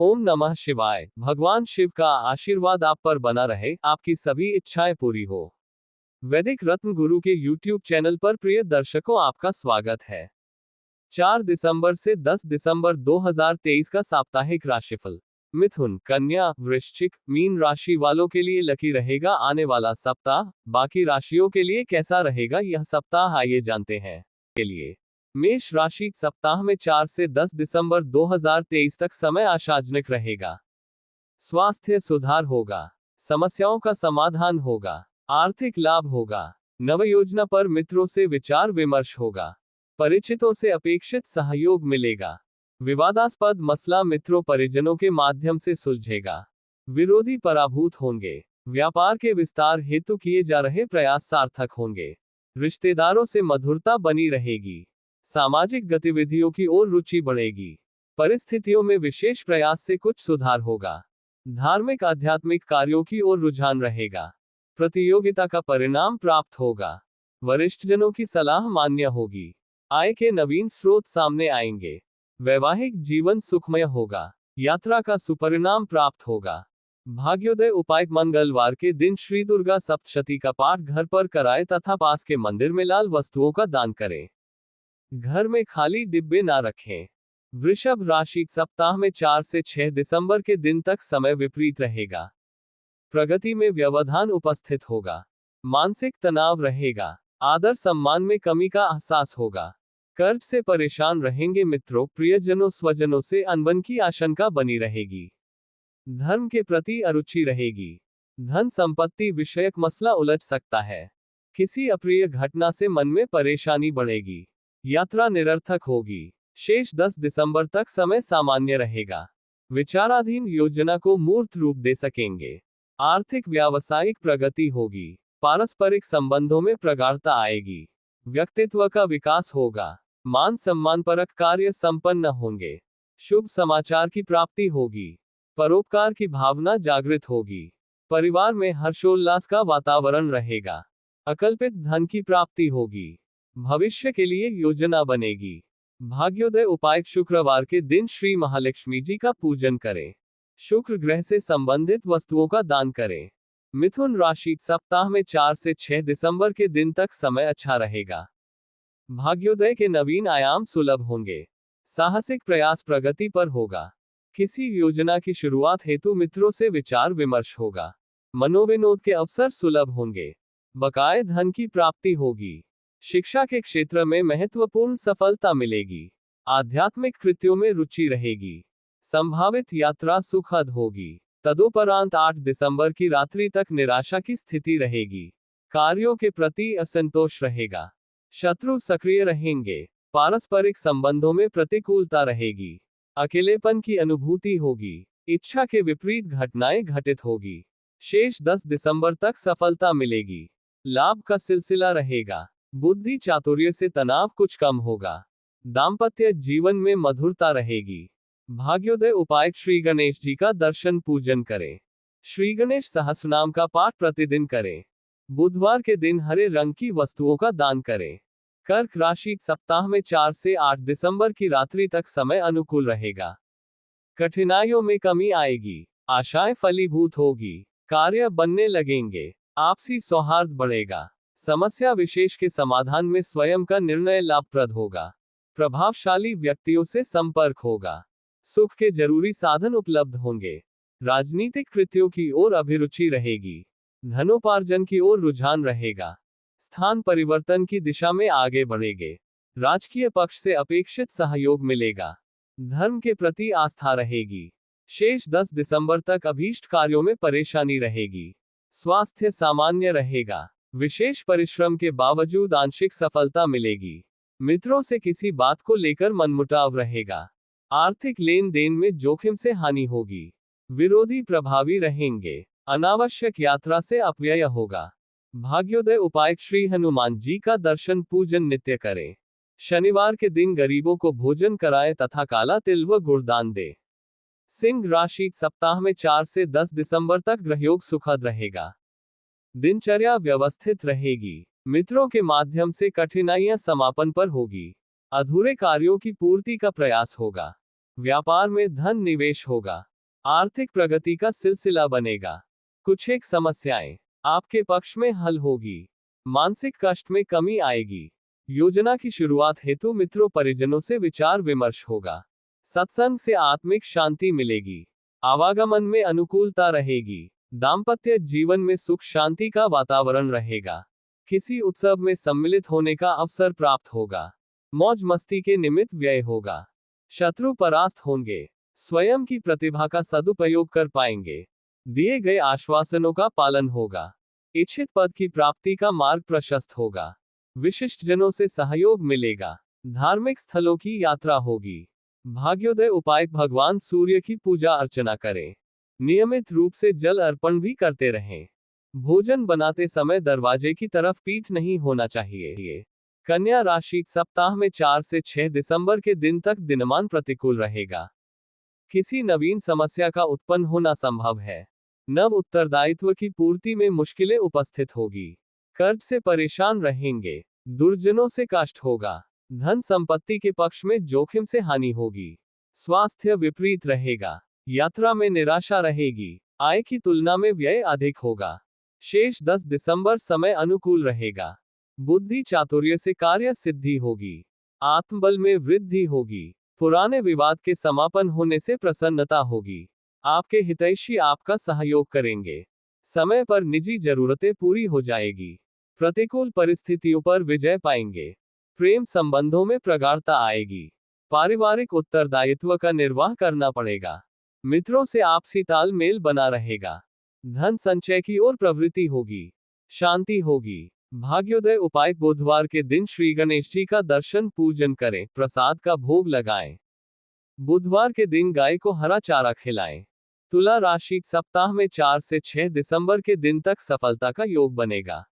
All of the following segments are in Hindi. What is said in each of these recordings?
ओम नमः शिवाय। भगवान शिव का आशीर्वाद आप पर बना रहे, आपकी सभी इच्छाएं पूरी हो। वैदिक रत्न गुरु के YouTube चैनल पर प्रिय दर्शकों, आपका स्वागत है। 4 दिसंबर से 10 दिसंबर 2023 का साप्ताहिक राशिफल। मिथुन, कन्या, वृश्चिक, मीन राशि वालों के लिए लकी रहेगा आने वाला सप्ताह। बाकी राशियों के लिए कैसा रहेगा यह सप्ताह, आइए जानते हैं। के लिए मेष राशि, सप्ताह में 4 से 10 दिसंबर 2023 तक समय आशाजनक रहेगा। स्वास्थ्य सुधार होगा, समस्याओं का समाधान होगा, आर्थिक लाभ होगा। नव योजना पर मित्रों से विचार विमर्श होगा। परिचितों से अपेक्षित सहयोग मिलेगा। विवादास्पद मसला मित्रों परिजनों के माध्यम से सुलझेगा। विरोधी पराभूत होंगे। व्यापार के विस्तार हेतु किए जा रहे प्रयास सार्थक होंगे। रिश्तेदारों से मधुरता बनी रहेगी। सामाजिक गतिविधियों की ओर रुचि बढ़ेगी। परिस्थितियों में विशेष प्रयास से कुछ सुधार होगा। धार्मिक आध्यात्मिक कार्यों की ओर रुझान रहेगा। प्रतियोगिता का परिणाम प्राप्त होगा। वरिष्ठजनों की सलाह मान्य होगी। आय के नवीन स्रोत सामने आएंगे। वैवाहिक जीवन सुखमय होगा। यात्रा का सुपरिणाम प्राप्त होगा। भाग्योदय उपाय, मंगलवार के दिन श्री दुर्गा सप्तशती का पाठ घर पर कराएं तथा पास के मंदिर में लाल वस्तुओं का दान करें। घर में खाली डिब्बे ना रखें। वृषभ राशि, सप्ताह में 4 से 6 दिसंबर के दिन तक समय विपरीत रहेगा। प्रगति में व्यवधान उपस्थित होगा। मानसिक तनाव रहेगा। आदर सम्मान में कमी का एहसास होगा। कर्ज से परेशान रहेंगे मित्रों। प्रियजनों स्वजनों से अनबन की आशंका बनी रहेगी। धर्म के प्रति अरुचि रहेगी। धन संपत्ति विषयक मसला उलझ सकता है। किसी अप्रिय घटना से मन में परेशानी बढ़ेगी। यात्रा निरर्थक होगी। शेष 10 दिसंबर तक समय सामान्य रहेगा। विचाराधीन योजना को मूर्त रूप दे सकेंगे। आर्थिक व्यावसायिक प्रगति होगी। पारस्परिक संबंधों में प्रगाढ़ता आएगी। व्यक्तित्व का विकास होगा। मान सम्मान परक कार्य संपन्न होंगे। शुभ समाचार की प्राप्ति होगी। परोपकार की भावना जागृत होगी। परिवार में हर्षोल्लास का वातावरण रहेगा। अकल्पित धन की प्राप्ति होगी। भविष्य के लिए योजना बनेगी। भाग्योदय उपाय, शुक्रवार के दिन श्री महालक्ष्मी जी का पूजन करें। शुक्र ग्रह से संबंधित वस्तुओं का दान करें। मिथुन राशि, सप्ताह में 4 से 6 दिसंबर के दिन तक समय अच्छा रहेगा। भाग्योदय के नवीन आयाम सुलभ होंगे। साहसिक प्रयास प्रगति पर होगा। किसी योजना की शुरुआत हेतु मित्रों से विचार विमर्श होगा। मनोविनोद के अवसर सुलभ होंगे। बकाए धन की प्राप्ति होगी। शिक्षा के क्षेत्र में महत्वपूर्ण सफलता मिलेगी। आध्यात्मिक कृत्यों में रुचि रहेगी। संभावित यात्रा सुखद होगी। तदुपरांत 8 दिसंबर की रात्रि तक निराशा की स्थिति रहेगी। कार्यों के प्रति असंतोष रहेगा। शत्रु सक्रिय रहेंगे। पारस्परिक संबंधों में प्रतिकूलता रहेगी। अकेलेपन की अनुभूति होगी। इच्छा के विपरीत घटनाएं घटित होगी। शेष 10 दिसंबर तक सफलता मिलेगी। लाभ का सिलसिला रहेगा। बुद्धि चातुर्य से तनाव कुछ कम होगा। दाम्पत्य जीवन में मधुरता रहेगी। भाग्योदय उपाय, श्री गणेश जी का दर्शन पूजन करें। श्री गणेश सहस्रनाम का पाठ प्रतिदिन करें। बुधवार के दिन हरे रंग की वस्तुओं का दान करें। कर्क राशि, सप्ताह में 4 से 8 दिसंबर की रात्रि तक समय अनुकूल रहेगा। कठिनाइयों में कमी आएगी। आशाएं फलीभूत होगी। कार्य बनने लगेंगे। आपसी सौहार्द बढ़ेगा। समस्या विशेष के समाधान में स्वयं का निर्णय लाभप्रद होगा। प्रभावशाली व्यक्तियों से संपर्क होगा। सुख के जरूरी साधन उपलब्ध होंगे। राजनीतिक कृत्यों की ओर अभिरुचि रहेगी। धनोपार्जन की ओर रुझान रहेगा। स्थान परिवर्तन की दिशा में आगे बढ़ेंगे। राजकीय पक्ष से अपेक्षित सहयोग मिलेगा। धर्म के प्रति आस्था रहेगी। शेष 10 दिसंबर तक अभीष्ट कार्यों में परेशानी रहेगी। स्वास्थ्य सामान्य रहेगा। विशेष परिश्रम के बावजूद आंशिक सफलता मिलेगी। मित्रों से किसी बात को लेकर मनमुटाव रहेगा। आर्थिक लेन देन में जोखिम से हानि होगी। विरोधी प्रभावी रहेंगे। अनावश्यक यात्रा से अपव्यय होगा। भाग्योदय उपाय, श्री हनुमान जी का दर्शन पूजन नित्य करें। शनिवार के दिन गरीबों को भोजन कराएं तथा काला तिल व गुड़ दान दें। सिंह राशि, सप्ताह में 4 से 10 दिसंबर तक ग्रहयोग सुखद रहेगा। दिनचर्या व्यवस्थित रहेगी। मित्रों के माध्यम से कठिनाइयां समापन पर होगी। अधूरे कार्यों की पूर्ति का प्रयास होगा। व्यापार में धन निवेश होगा। आर्थिक प्रगति का सिलसिला बनेगा। कुछ एक समस्याएं आपके पक्ष में हल होगी। मानसिक कष्ट में कमी आएगी। योजना की शुरुआत हेतु मित्रों परिजनों से विचार विमर्श होगा। सत्संग से आत्मिक शांति मिलेगी। आवागमन में अनुकूलता रहेगी। दाम्पत्य जीवन में सुख शांति का वातावरण रहेगा। किसी उत्सव में सम्मिलित होने का अवसर प्राप्त होगा। मौज मस्ती के निमित्त व्यय होगा। शत्रु परास्त होंगे। स्वयं की प्रतिभा का सदुपयोग कर पाएंगे। दिए गए आश्वासनों का पालन होगा। इच्छित पद की प्राप्ति का मार्ग प्रशस्त होगा। विशिष्ट जनों से सहयोग मिलेगा। धार्मिक स्थलों की यात्रा होगी। भाग्योदय उपाय भगवान सूर्य की पूजा अर्चना करें। नियमित रूप से जल अर्पण भी करते रहें। भोजन बनाते समय दरवाजे की तरफ पीठ नहीं होना चाहिए। कन्या राशि सप्ताह में 4 से 6 दिसंबर के दिन तक दिनमान प्रतिकूल रहेगा। किसी नवीन समस्या का उत्पन्न होना संभव है। नव उत्तरदायित्व की पूर्ति में मुश्किलें उपस्थित होगी। कर्ज से परेशान रहेंगे। दुर्जनों से कष्ट होगा। धन संपत्ति के पक्ष में जोखिम से हानि होगी। स्वास्थ्य विपरीत रहेगा। यात्रा में निराशा रहेगी। आय की तुलना में व्यय अधिक होगा। शेष 10 दिसंबर समय अनुकूल रहेगा। बुद्धि चातुर्य से कार्य सिद्धि होगी। आत्मबल में वृद्धि होगी। पुराने विवाद के समापन होने से प्रसन्नता होगी। आपके हितैषी आपका सहयोग करेंगे। समय पर निजी जरूरतें पूरी हो जाएगी। प्रतिकूल परिस्थितियों पर विजय पाएंगे। प्रेम संबंधों में प्रगाढ़ता आएगी। पारिवारिक उत्तरदायित्व का निर्वाह करना पड़ेगा। मित्रों से आपसी तालमेल बना रहेगा। धन संचय की ओर प्रवृत्ति होगी। शांति होगी। भाग्योदय उपाय बुधवार के दिन श्री गणेश जी का दर्शन पूजन करें। प्रसाद का भोग लगाएं। बुधवार के दिन गाय को हरा चारा खिलाएं। तुला राशि सप्ताह में 4 से 6 दिसंबर के दिन तक सफलता का योग बनेगा।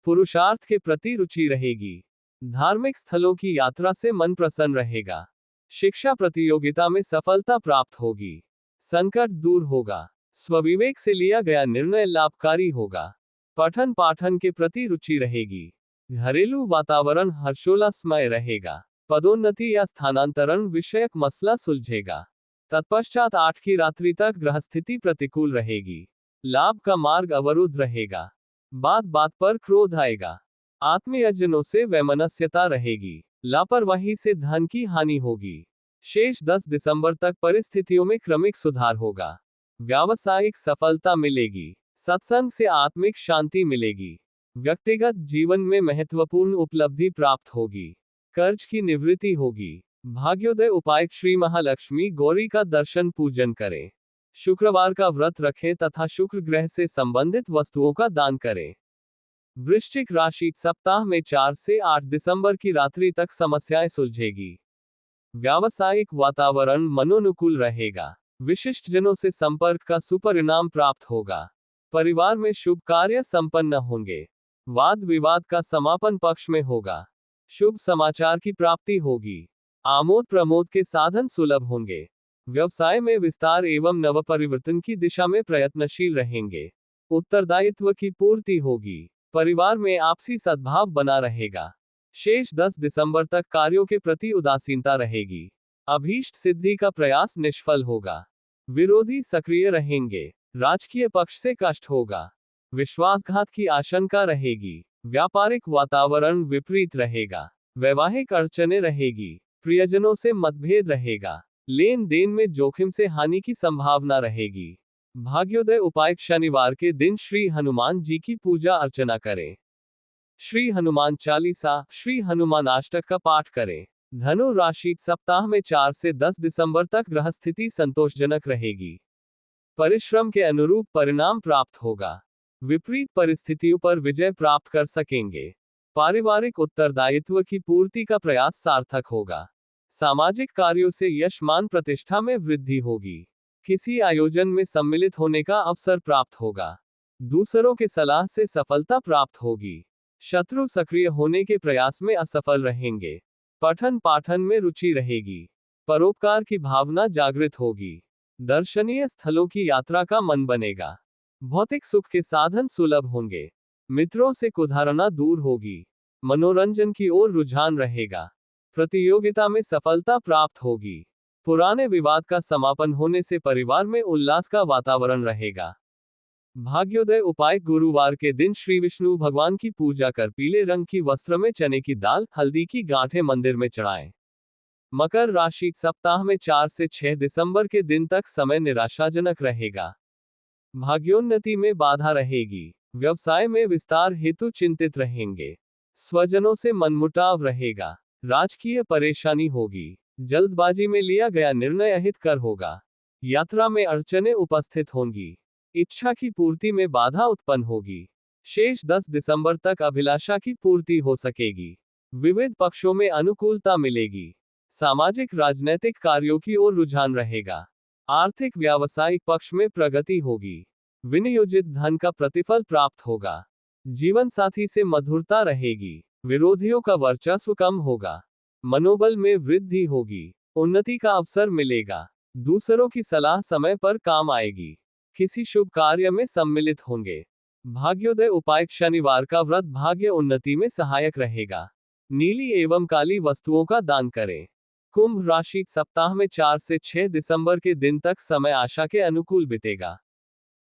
पुरुषार्थ के प्रति रुचि रहेगी। धार्मिक स्थलों की यात्रा से मन प्रसन्न रहेगा। शिक्षा प्रतियोगिता में सफलता प्राप्त होगी। संकट दूर होगा। स्वविवेक से लिया गया निर्णय लाभकारी होगा। पठन पाठन के प्रति रुचि रहेगी। घरेलू वातावरण हर्षोल्लासमय रहेगा। पदोन्नति या स्थानांतरण विषयक मसला सुलझेगा। तत्पश्चात 8 की रात्रि तक ग्रह स्थिति प्रतिकूल रहेगी। लाभ का मार्ग अवरुद्ध रहेगा। बात बात पर क्रोध आएगा। आत्मीयजनों से वैमनस्यता रहेगी। लापरवाही से धन की हानि होगी। शेष 10 दिसंबर तक परिस्थितियों में क्रमिक सुधार होगा। व्यावसायिक सफलता मिलेगी। सत्संग से आत्मिक शांति मिलेगी। व्यक्तिगत जीवन में महत्वपूर्ण उपलब्धि प्राप्त होगी। कर्ज की निवृत्ति होगी। भाग्योदय उपाय श्री महालक्ष्मी गौरी का दर्शन पूजन करें। शुक्रवार का व्रत रखें तथा शुक्र ग्रह से संबंधित वस्तुओं का दान करें। वृश्चिक राशि सप्ताह में 4 से 8 दिसंबर की रात्रि तक समस्याएं सुलझेगी। व्यावसायिक वातावरण मनोनुकूल रहेगा। विशिष्ट जनों से संपर्क का सुपरिणाम प्राप्त होगा। परिवार में शुभ कार्य संपन्न होंगे। वाद विवाद का समापन पक्ष में होगा। शुभ समाचार की प्राप्ति होगी। आमोद प्रमोद के साधन सुलभ होंगे। व्यवसाय में विस्तार एवं नवपरिवर्तन की दिशा में प्रयत्नशील रहेंगे। उत्तरदायित्व की पूर्ति होगी। परिवार में आपसी सद्भाव बना रहेगा। शेष 10 दिसंबर तक कार्यों के प्रति उदासीनता रहेगी। अभीष्ट सिद्धि का प्रयास निष्फल होगा। विरोधी सक्रिय रहेंगे। राजकीय पक्ष से कष्ट होगा। विश्वासघात की आशंका रहेगी। व्यापारिक वातावरण विपरीत रहेगा। वैवाहिक अड़चनें रहेगी। प्रियजनों से मतभेद रहेगा। लेन देन में जोखिम से हानि की संभावना रहेगी। भाग्योदय उपाय शनिवार के दिन श्री हनुमान जी की पूजा अर्चना करें। श्री हनुमान चालीसा, श्री हनुमान अष्टक का पाठ करें। धनु राशि सप्ताह में 4 से 10 दिसंबर तक ग्रह स्थिति संतोषजनक रहेगी। परिश्रम के अनुरूप परिणाम प्राप्त होगा। विपरीत परिस्थितियों पर विजय प्राप्त कर सकेंगे। पारिवारिक उत्तरदायित्व की पूर्ति का प्रयास सार्थक होगा। सामाजिक कार्यों से यश मान प्रतिष्ठा में वृद्धि होगी। किसी आयोजन में सम्मिलित होने का अवसर प्राप्त होगा। दूसरों के सलाह से सफलता प्राप्त होगी। शत्रु सक्रिय होने के प्रयास में असफल रहेंगे। पठन पाठन में रुचि रहेगी। परोपकार की भावना जागृत होगी। दर्शनीय स्थलों की यात्रा का मन बनेगा। भौतिक सुख के साधन सुलभ होंगे। मित्रों से कुधारणा दूर होगी। मनोरंजन की ओर रुझान रहेगा। प्रतियोगिता में सफलता प्राप्त होगी। पुराने विवाद का समापन होने से परिवार में उल्लास का वातावरण रहेगा। भाग्योदय उपाय, गुरुवार के दिन श्री विष्णु भगवान की पूजा कर पीले रंग की वस्त्र में चने की दाल, हल्दी की गांठें मंदिर में चढ़ाएं। मकर राशि, सप्ताह में 4 से 6 दिसंबर के दिन तक समय निराशाजनक रहेगा। भाग्योन्नति में बाधा रहेगी। व्यवसाय में विस्तार हेतु चिंतित रहेंगे। स्वजनों से मनमुटाव रहेगा। राजकीय परेशानी होगी। जल्दबाजी में लिया गया निर्णय अहितकर होगा। यात्रा में अड़चनें उपस्थित होंगी। इच्छा की पूर्ति में बाधा उत्पन्न होगी। शेष 10 दिसंबर तक अभिलाषा की पूर्ति हो सकेगी। विविध पक्षों में अनुकूलता मिलेगी। सामाजिक राजनैतिक कार्यों की ओर रुझान रहेगा। आर्थिक व्यावसायिक पक्ष में प्रगति होगी। विनियोजित धन का प्रतिफल प्राप्त होगा। जीवन साथी से मधुरता रहेगी। विरोधियों का वर्चस्व कम होगा। मनोबल में वृद्धि होगी। उन्नति का अवसर मिलेगा। दूसरों की सलाह समय पर काम आएगी। किसी शुभ कार्य में सम्मिलित होंगे। भाग्योदय उपाय, शनिवार का व्रत भाग्य उन्नति में सहायक रहेगा। नीली एवं काली वस्तुओं का दान करें। कुंभ राशि, सप्ताह में 4 से 6 दिसंबर के दिन तक समय आशा के अनुकूल बीतेगा।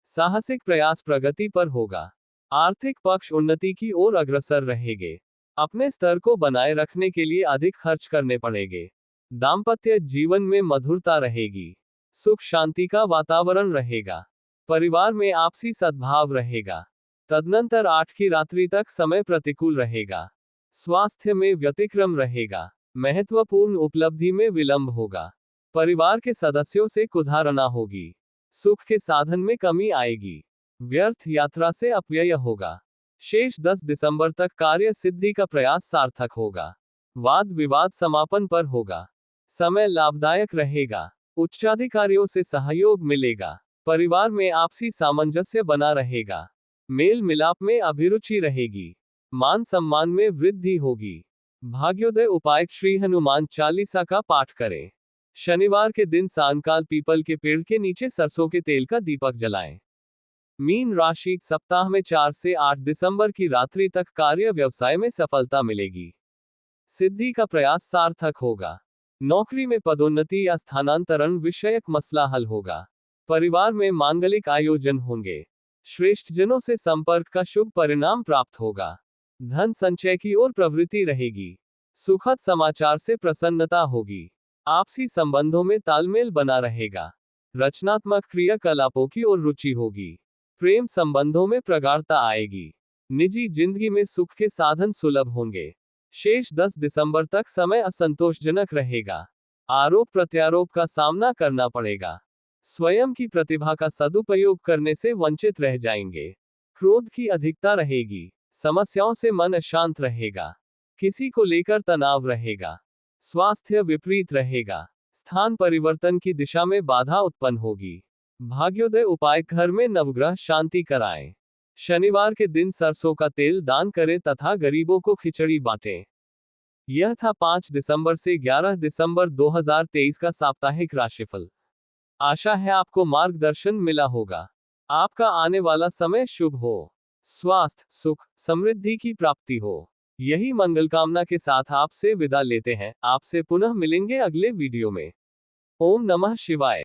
साहसिक प्रयास प्रगति पर होगा। आर्थिक पक्ष उन्नति की ओर अग्रसर रहेंगे। अपने स्तर को बनाए रखने के लिए अधिक खर्च करने पड़ेंगे। दाम्पत्य जीवन में मधुरता रहेगी। सुख शांति का वातावरण रहेगा। परिवार में आपसी सद्भाव रहेगा। तदनंतर 8 की रात्रि तक समय प्रतिकूल रहेगा। स्वास्थ्य में व्यतिक्रम रहेगा। महत्वपूर्ण उपलब्धि में विलंब होगा। परिवार के सदस्यों से कुधारणा होगी। सुख के साधन में कमी आएगी। व्यर्थ यात्रा से अपव्यय होगा। शेष 10 दिसंबर तक कार्य सिद्धि का प्रयास सार्थक होगा। वाद विवाद समापन पर होगा। समय लाभदायक रहेगा। उच्चाधिकारियों से सहयोग मिलेगा। परिवार में आपसी सामंजस्य बना रहेगा। मेल मिलाप में अभिरुचि रहेगी। मान सम्मान में वृद्धि होगी। भाग्योदय उपाय, श्री हनुमान चालीसा का पाठ करें। शनिवार के दिन सायंकाल पीपल के पेड़ के नीचे सरसों के तेल का दीपक जलाएं। मीन राशि, सप्ताह में 4 से 8 दिसंबर की रात्रि तक कार्य व्यवसाय में सफलता मिलेगी। सिद्धि का प्रयास सार्थक होगा। नौकरी में पदोन्नति या स्थानांतरण विषयक मसला हल होगा। परिवार में मांगलिक आयोजन होंगे। श्रेष्ठजनों से संपर्क का शुभ परिणाम प्राप्त होगा। धन संचय की ओर प्रवृत्ति रहेगी। सुखद समाचार से प्रसन्नता होगी। आपसी संबंधों में तालमेल बना रहेगा। रचनात्मक क्रियाकलापों की ओर रुचि होगी। प्रेम संबंधों में प्रगाढ़ता आएगी। निजी जिंदगी में सुख के साधन सुलभ होंगे। शेष 10 दिसंबर तक समय असंतोषजनक रहेगा। आरोप प्रत्यारोप का सामना करना पड़ेगा। स्वयं की प्रतिभा का सदुपयोग करने से वंचित रह जाएंगे। क्रोध की अधिकता रहेगी। समस्याओं से मन अशांत रहेगा। किसी को लेकर तनाव रहेगा। स्वास्थ्य विपरीत रहेगा। स्थान परिवर्तन की दिशा में बाधा उत्पन्न होगी। भाग्योदय उपाय, घर में नवग्रह शांति कराएं। शनिवार के दिन सरसों का तेल दान करें तथा गरीबों को खिचड़ी बांटें। यह था 5 दिसंबर से 11 दिसंबर 2023 का साप्ताहिक राशिफल। आशा है आपको मार्गदर्शन मिला होगा। आपका आने वाला समय शुभ हो। स्वास्थ्य, सुख, समृद्धि की प्राप्ति हो। यही मंगल कामना के साथ आपसे विदा लेते हैं। आपसे पुनः मिलेंगे अगले वीडियो में। ओम नमः शिवाय।